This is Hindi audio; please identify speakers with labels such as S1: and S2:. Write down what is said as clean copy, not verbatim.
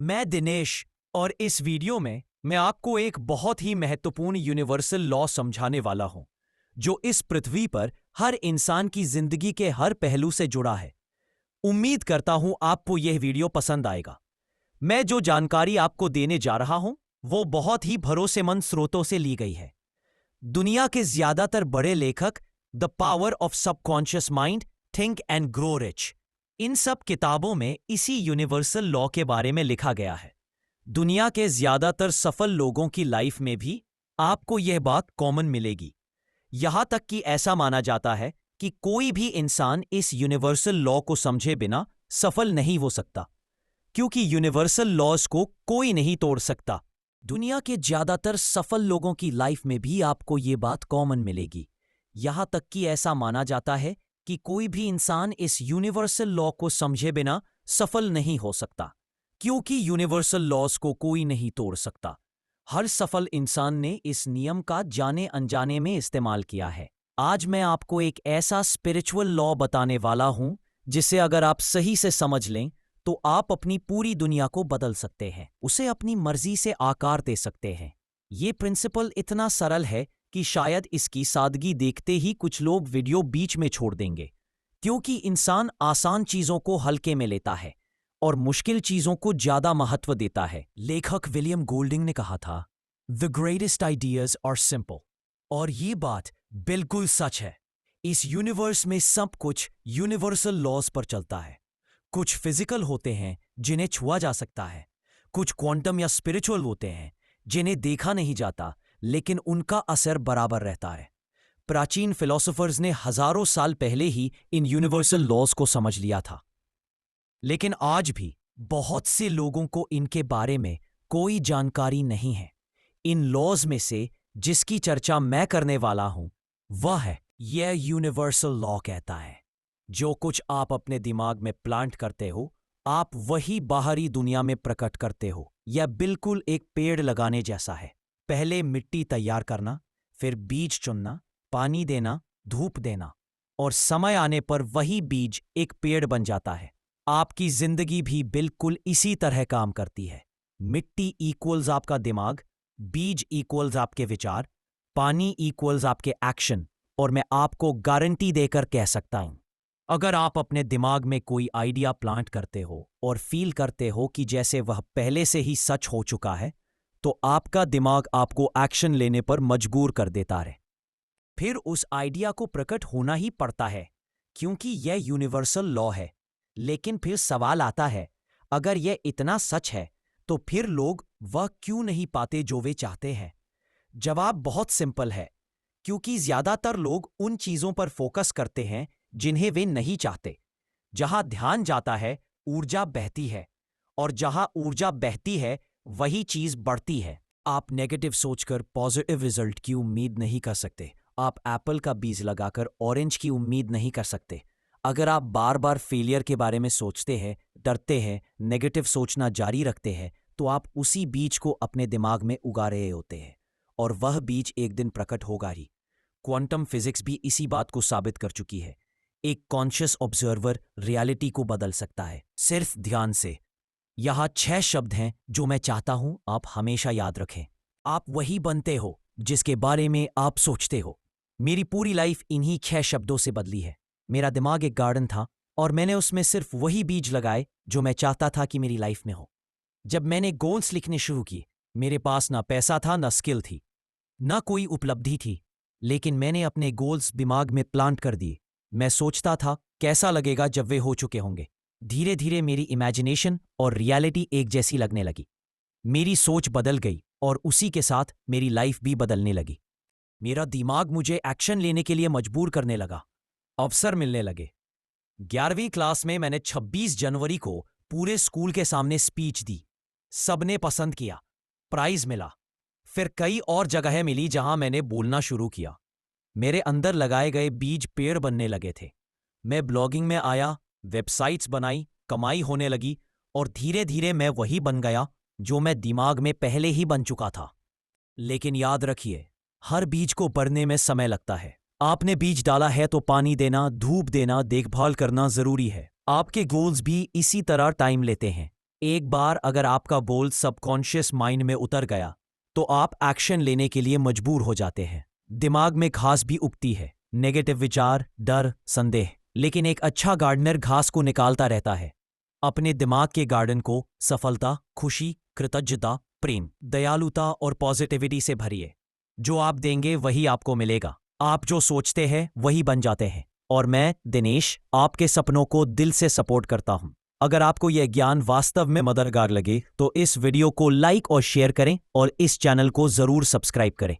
S1: मैं दिनेश और इस वीडियो में मैं आपको एक बहुत ही महत्वपूर्ण यूनिवर्सल लॉ समझाने वाला हूं जो इस पृथ्वी पर हर इंसान की जिंदगी के हर पहलू से जुड़ा है। उम्मीद करता हूं आपको यह वीडियो पसंद आएगा। मैं जो जानकारी आपको देने जा रहा हूं वो बहुत ही भरोसेमंद स्रोतों से ली गई है। दुनिया के ज्यादातर बड़े लेखक the power of subconscious mind, think and grow rich, इन सब किताबों में इसी यूनिवर्सल लॉ के बारे में लिखा गया है। दुनिया के ज्यादातर सफल लोगों की लाइफ में भी आपको यह बात कॉमन मिलेगी। यहां तक कि ऐसा माना जाता है कि कोई भी इंसान इस यूनिवर्सल लॉ को समझे बिना सफल नहीं हो सकता, क्योंकि यूनिवर्सल लॉज को कोई नहीं तोड़ सकता। दुनिया के ज्यादातर सफल लोगों की लाइफ में भी आपको यह बात कॉमन मिलेगी। यहां तक कि ऐसा माना जाता है कि कोई भी इंसान इस यूनिवर्सल लॉ को समझे बिना सफल नहीं हो सकता, क्योंकि यूनिवर्सल लॉज को कोई नहीं तोड़ सकता। हर सफल इंसान ने इस नियम का जाने अनजाने में इस्तेमाल किया है। आज मैं आपको एक ऐसा स्पिरिचुअल लॉ बताने वाला हूं जिसे अगर आप सही से समझ लें तो आप अपनी पूरी दुनिया को बदल सकते हैं, उसे अपनी मर्जी से आकार दे सकते हैं। ये प्रिंसिपल इतना सरल है कि शायद इसकी सादगी देखते ही कुछ लोग वीडियो बीच में छोड़ देंगे, क्योंकि इंसान आसान चीजों को हल्के में लेता है और मुश्किल चीजों को ज्यादा महत्व देता है। लेखक विलियम गोल्डिंग ने कहा था, the greatest ideas are simple. और ये बात बिल्कुल सच है। इस यूनिवर्स में सब कुछ यूनिवर्सल लॉज पर चलता है। कुछ फिजिकल होते हैं जिन्हें छुआ जा सकता है, कुछ क्वांटम या स्पिरिचुअल होते हैं जिन्हें देखा नहीं जाता, लेकिन उनका असर बराबर रहता है। प्राचीन फिलोसोफर्स ने हजारों साल पहले ही इन यूनिवर्सल लॉज को समझ लिया था, लेकिन आज भी बहुत से लोगों को इनके बारे में कोई जानकारी नहीं है। इन लॉज में से जिसकी चर्चा मैं करने वाला हूं वह है, यह यूनिवर्सल लॉ कहता है, जो कुछ आप अपने दिमाग में प्लांट करते हो आप वही बाहरी दुनिया में प्रकट करते हो। यह बिल्कुल एक पेड़ लगाने जैसा है। पहले मिट्टी तैयार करना, फिर बीज चुनना, पानी देना, धूप देना, और समय आने पर वही बीज एक पेड़ बन जाता है। आपकी जिंदगी भी बिल्कुल इसी तरह काम करती है। मिट्टी इक्वल्स आपका दिमाग, बीज इक्वल्स आपके विचार, पानी इक्वल्स आपके एक्शन। और मैं आपको गारंटी देकर कह सकता हूं, अगर आप अपने दिमाग में कोई आइडिया प्लांट करते हो और फील करते हो कि जैसे वह पहले से ही सच हो चुका है, तो आपका दिमाग आपको एक्शन लेने पर मजबूर कर देता है। फिर उस आइडिया को प्रकट होना ही पड़ता है, क्योंकि यह यूनिवर्सल लॉ है। लेकिन फिर सवाल आता है, अगर यह इतना सच है तो फिर लोग वह क्यों नहीं पाते जो वे चाहते हैं? जवाब बहुत सिंपल है, क्योंकि ज्यादातर लोग उन चीजों पर फोकस करते हैं जिन्हें वे नहीं चाहते। जहां ध्यान जाता है ऊर्जा बहती है, और जहां ऊर्जा बहती है वही चीज बढ़ती है। आप नेगेटिव सोचकर पॉजिटिव रिजल्ट की उम्मीद नहीं कर सकते। आप एप्पल का बीज लगाकर ऑरेंज की उम्मीद नहीं कर सकते। अगर आप बार बार फेलियर के बारे में सोचते हैं, डरते हैं, नेगेटिव सोचना जारी रखते हैं, तो आप उसी बीज को अपने दिमाग में उगा रहे होते हैं, और वह बीज एक दिन प्रकट होगा ही। क्वांटम फिजिक्स भी इसी बात को साबित कर चुकी है। एक कॉन्शियस ऑब्जर्वर रियलिटी को बदल सकता है, सिर्फ ध्यान से। यहां 6 शब्द हैं जो मैं चाहता हूं आप हमेशा याद रखें। आप वही बनते हो जिसके बारे में आप सोचते हो। मेरी पूरी लाइफ इन्हीं 6 शब्दों से बदली है। मेरा दिमाग एक गार्डन था और मैंने उसमें सिर्फ वही बीज लगाए जो मैं चाहता था कि मेरी लाइफ में हो। जब मैंने गोल्स लिखने शुरू किए, मेरे पास ना पैसा था, ना स्किल थी, ना कोई उपलब्धि थी, लेकिन मैंने अपने गोल्स दिमाग में प्लांट कर दिए। मैं सोचता था कैसा लगेगा जब वे हो चुके होंगे। धीरे धीरे मेरी इमेजिनेशन और रियलिटी एक जैसी लगने लगी। मेरी सोच बदल गई और उसी के साथ मेरी लाइफ भी बदलने लगी। मेरा दिमाग मुझे एक्शन लेने के लिए मजबूर करने लगा। अवसर मिलने लगे। 11वीं क्लास में मैंने 26 जनवरी को पूरे स्कूल के सामने स्पीच दी। सबने पसंद किया, प्राइज मिला। फिर कई और जगहें मिली जहां मैंने बोलना शुरू किया। मेरे अंदर लगाए गए बीज पेड़ बनने लगे थे। मैं ब्लॉगिंग में आया, वेबसाइट्स बनाई, कमाई होने लगी, और धीरे धीरे मैं वही बन गया जो मैं दिमाग में पहले ही बन चुका था। लेकिन याद रखिए, हर बीज को बढ़ने में समय लगता है। आपने बीज डाला है तो पानी देना, धूप देना, देखभाल करना जरूरी है। आपके गोल्स भी इसी तरह टाइम लेते हैं। एक बार अगर आपका बोल सबकॉन्शियस माइंड में उतर गया तो आप एक्शन लेने के लिए मजबूर हो जाते हैं। दिमाग में घास भी उगती है, नेगेटिव विचार, डर, संदेह। लेकिन एक अच्छा गार्डनर घास को निकालता रहता है। अपने दिमाग के गार्डन को सफलता, खुशी, कृतज्ञता, प्रेम, दयालुता और पॉजिटिविटी से भरिए। जो आप देंगे वही आपको मिलेगा। आप जो सोचते हैं वही बन जाते हैं। और मैं, दिनेश, आपके सपनों को दिल से सपोर्ट करता हूं। अगर आपको यह ज्ञान वास्तव में मददगार लगे तो इस वीडियो को लाइक और शेयर करें और इस चैनल को जरूर सब्सक्राइब करें।